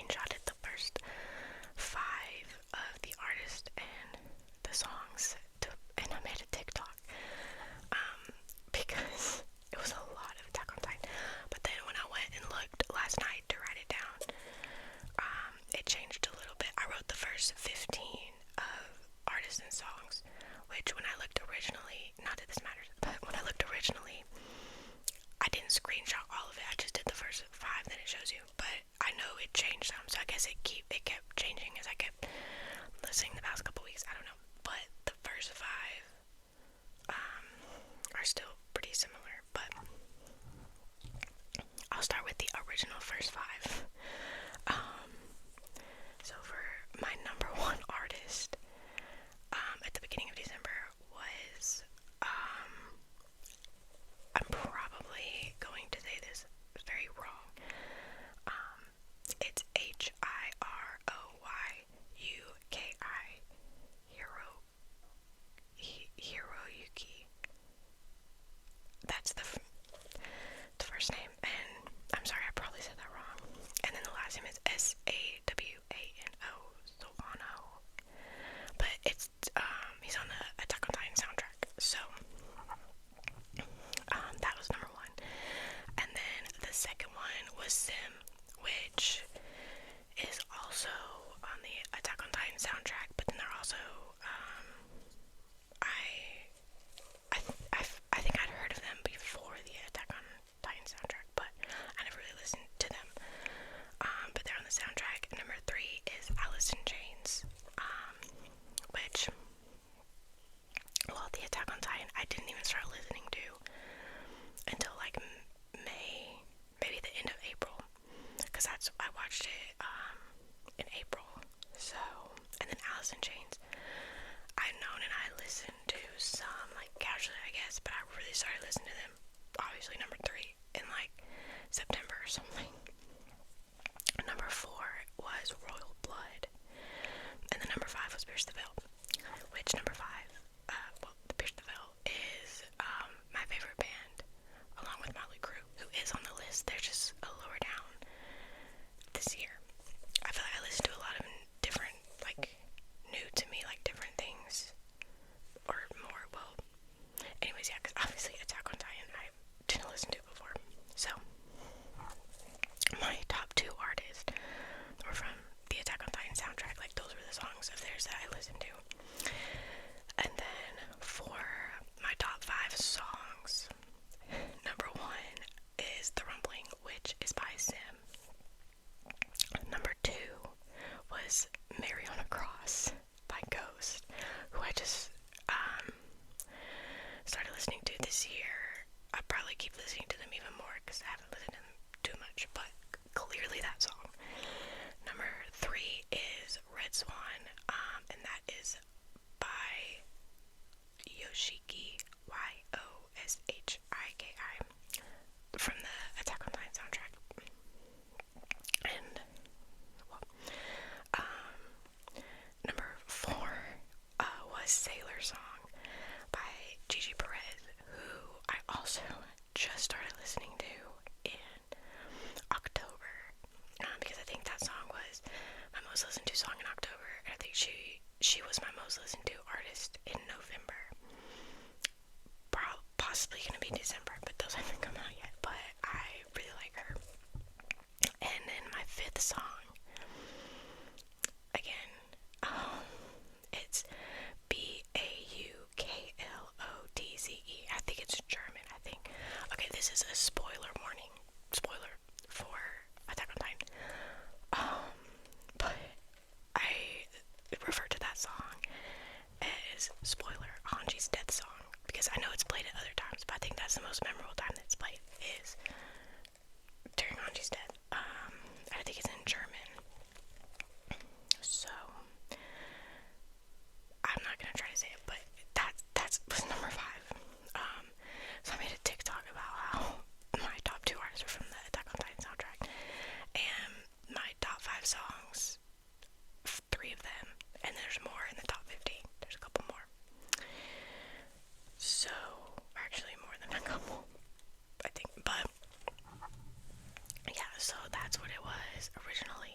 screenshotted the first five of the artists and the songs, and I made a TikTok, because it was a lot of Attack on Titan. But then when I went and looked last night to write it down, it changed a little bit. I wrote the first 15 of artists and songs, which when I looked originally, not that this matters, but when I looked originally, I didn't screenshot all of it. I just did the first five, then it shows you. But I know it changed some, so I guess it kept changing as I kept listening the past couple weeks. I don't know, but the first five are still pretty similar. But I'll start with the original first five. So for my number one artist, at the beginning of December was, I'm probably going to say this very wrong. It's Hiroyuki. Hiroyuki. That's the first name, and I'm sorry, I probably said that wrong. And then the last name is Sawano. Sawano. But it's he's on the Attack on Titan soundtrack. So that was number one. And then the second one was Sim, which is also on the Attack on Titan soundtrack, but then they're also I think I'd heard of them before the Attack on Titan soundtrack, but I never really listened to them. But they're on the soundtrack. Number three is Alice in Chains, which, well, the Attack on Titan I didn't even start listening to until like May, maybe the end of April, because I watched it in April. So, and then Alice in Chains, I've known and I listened to some like casually, I guess, but I really started listening to them, obviously number three, in like September or something. Number four was Royal Blood, and then number five was Pierce the Veil, which number five, well, Pierce the Veil is my favorite band, along with Motley Crue, who is on the list. They're just a lower down this year. I feel like I listened to a lot of different, like, new to me, like, different things, or more, well, anyways, yeah, because obviously Attack on Titan I didn't listen to before. So my top two artists were from the Attack on Titan soundtrack. Like, those were the songs of theirs that I listened to. And then for my top five songs, number one is The Rumbling, which is by Sim. Number two was Mary on a Cross by Ghost, who I just started listening to this year. I'll probably keep listening to them even more because I haven't listened to them too much, but clearly that song. Number three is Red Swan, and that is by Yoshiki, Yoshiki, from the Attack on Titan soundtrack. And, well, number four was Sailor Song by Gigi Perez, who I also just started listening to in October, because I think that song was my most listened to song in October, and I think she was my most listened to artist in November. Possibly gonna be December, but those haven't come out yet. But I really like her. And then my fifth song, again, it's Bauklodze. I think it's German. I think. Okay, this is a spoiler warning. Spoiler for Attack on Titan. But I refer to that song as spoiler Hanji's death song, because I know it's played at other times, but I think that's the most memorable time that it's played is during Hanji's death. I think it's in German. So I'm not gonna try to say it, but that's was number five. So I made a TikTok about how my top two artists are from the Attack on Titan soundtrack, and my top five songs, three of them, and there's more in the top 15. There's a couple more. So, actually more than a couple, I think, but yeah, so that's what it was originally.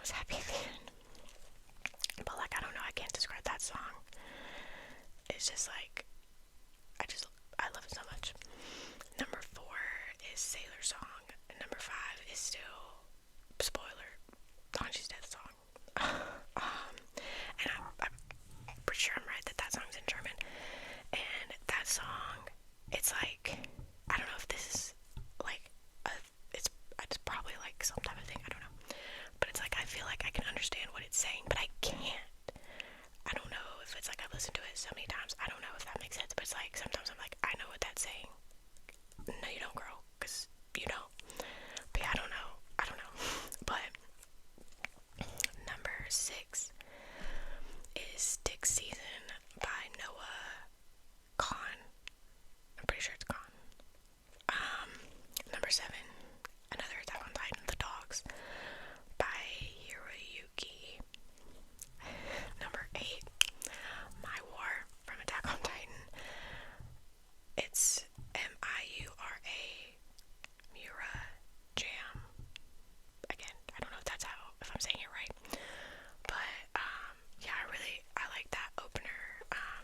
was Happy Feet. But like, I don't know, I can't describe that song. It's just like, I love it so much. Number 4 is Sailor Song. And number 5 is still, spoiler, Tanji's Death Song. And I'm pretty sure I'm right that song's in German. And that song, it's like, I don't know if this is like it's probably like some type of thing, I don't know. But it's like, I feel like I can understand what it's saying, but I can't. I don't know if it's like I've listened to it so many times. I don't know if that makes sense, but it's like sometimes I'm like, I know what that's saying. No, you don't, girl, because you don't. But yeah, I don't know. But number 6 is Stick Season by Noah Kahn. I'm pretty sure it's Kahn. Number 7, another Attack on Titan, The Dogs by Hiroyuki. Number 8, My War from Attack on Titan. It's Miura Mura Jam. Again, I don't know if I'm saying it right. But yeah, I like that opener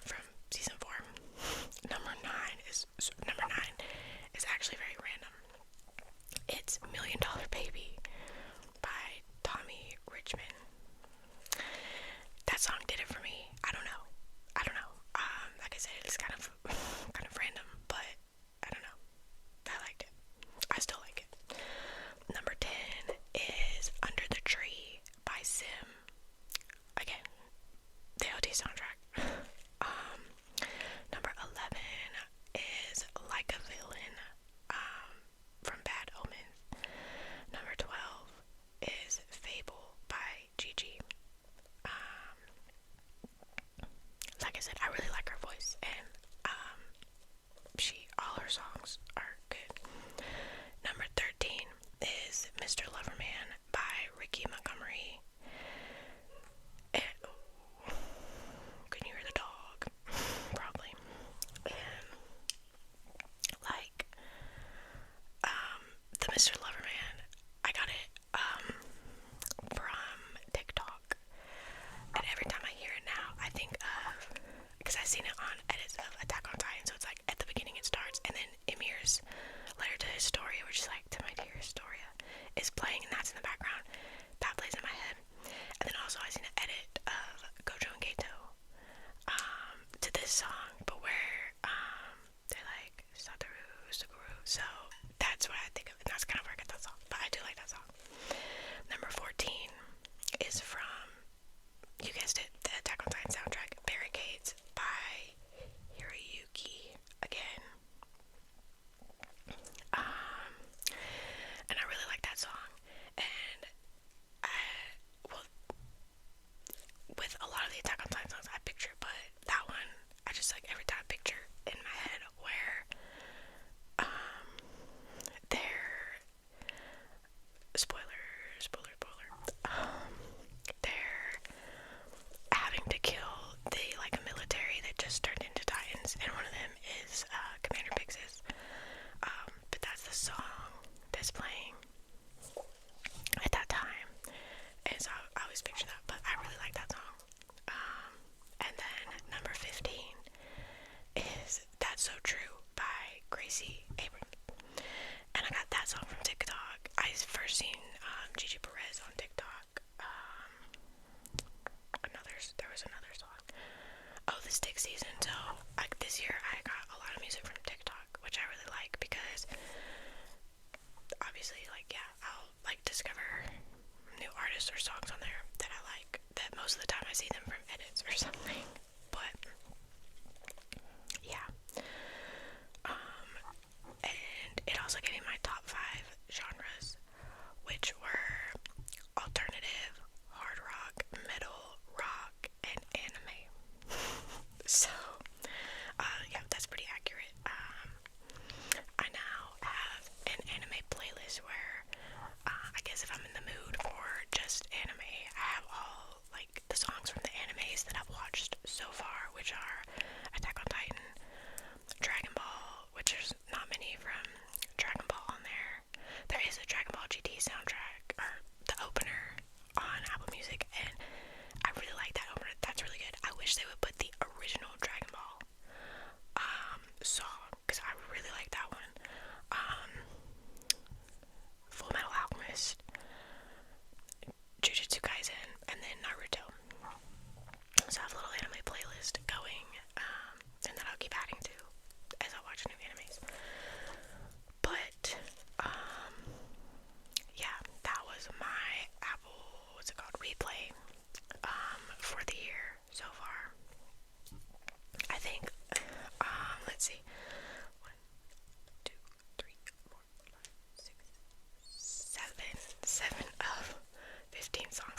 from season 4. Number 9 is actually very random. It's Million Dollar Baby by Tommy Richmond. That song did it for me. I don't know. Like I said, it's kind of random, but I don't know. I liked it. I still like it. Number 10 is Under the Tree by Sim. Again, the OT soundtrack. Number 11 is Like a Villain from Bad Omens. Number 12 is Fable by Gigi. Like I said, I really like her voice, and all her songs are good. Number 13 is Mr. Loverman by Ricky Montgomery. And, can you hear the dog? Probably. And like, the Mr. Loverman, I got it from TikTok, and every time I hear it now, I think of, because I've seen it on edits of Attack on Titan, so it's like at the beginning it starts, and then Ymir's letter to Historia, which is like, to my dear Historia, is playing, and that's in the background. That plays in my head. And then also I seen an edit of Gojo and Geto to this song, but where they're like Satoru Suguru, so that's what I think of, and that's kind of where I get that song. But I do like that song. Number 14 is from, you guessed it, the Attack on Titan soundtrack, Barricades by Hiroyuki again. And I really like that song. And with a lot of the Attack on Titan songs, I picture, but that one, I just like every time I picture in my head where they're they're having to kill the like military that just turned into Titans, and one of them is Commander Pixis. But that's the song that's playing at that time, and so I always picture that. But I really like that song. And then number 15 is That's So True by Gracie Abrams. And I got that song from TikTok. I first seen Gigi Perez on TikTok. There was another song. Oh, the Stick Season. So like this year I got a lot of music from TikTok, which I really like, because obviously, like, yeah, I'll like discover new artists or songs on there that I like, that most of the time I see them from edits or something. But yeah. And it also gave me my top 5 genres, which were alternative, hard rock, metal, rock, and anime. So, yeah, that's pretty accurate. I now have an anime playlist where, I guess if I'm in the mood for just anime, I have all, like, the songs from the replay for the year so far. I think, let's see, 1, 2, 3, 4, 5, 6, 7 of 15 songs